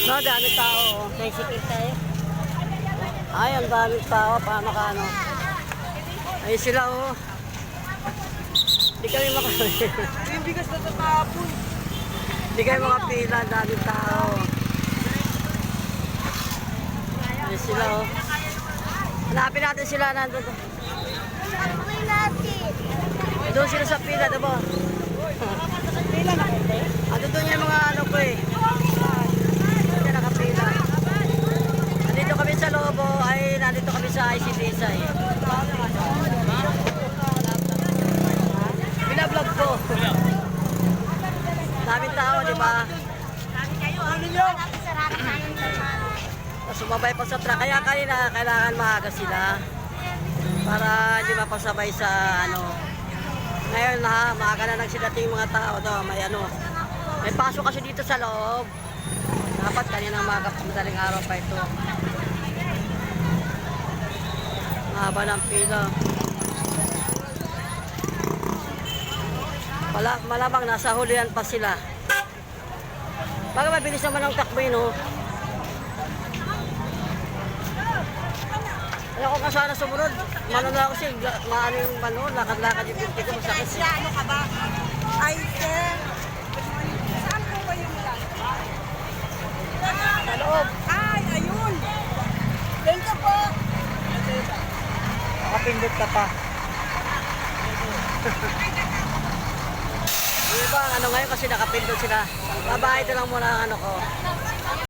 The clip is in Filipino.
No, dami tao. Tricycle tayo. Ay, ang daming tao. Paano ka, ano? Ay, sila, oh. Hindi kami makapila. Yung bigas na tatapon. Hindi kami makapila. Ang daming tao. Ay, sila, oh. Hanapin natin sila. Nandun. Doon sila sa pila, diba? Pila na konti. Ando doon yung mga ano ko eh. Hindi nakapila. Nandito kami sa Lobo, ay nandito kami sa ICT eh. Binablog ko. Daming tao, di ba? Sumabay pa sa truck. Kaya kanina kailangan maaga sila. Para hindi mapasabay sa ano. Ngayon ha, maaga na nagsidating mga tao to, may ano. May pasok kasi dito sa loob. Dapat kanina madaling araw pa ito. Mahaba ng pila. Malamang nasa hulihan pa sila. Baka mabilis naman ang takbo yun, oh. Ayaw ko nga sana sumunod. Mano na ako siya, maano yung lakad-lakad yung binti ko, masakit. Ano ka ba? Ay, sir. Saan po ba yung lang? Sa loob. Ay, ayun. Thank you po. Makapindot ka pa. Yung iba, ano ngayon kasi nakapindot sila. Babahay ito lang muna ang ano ko.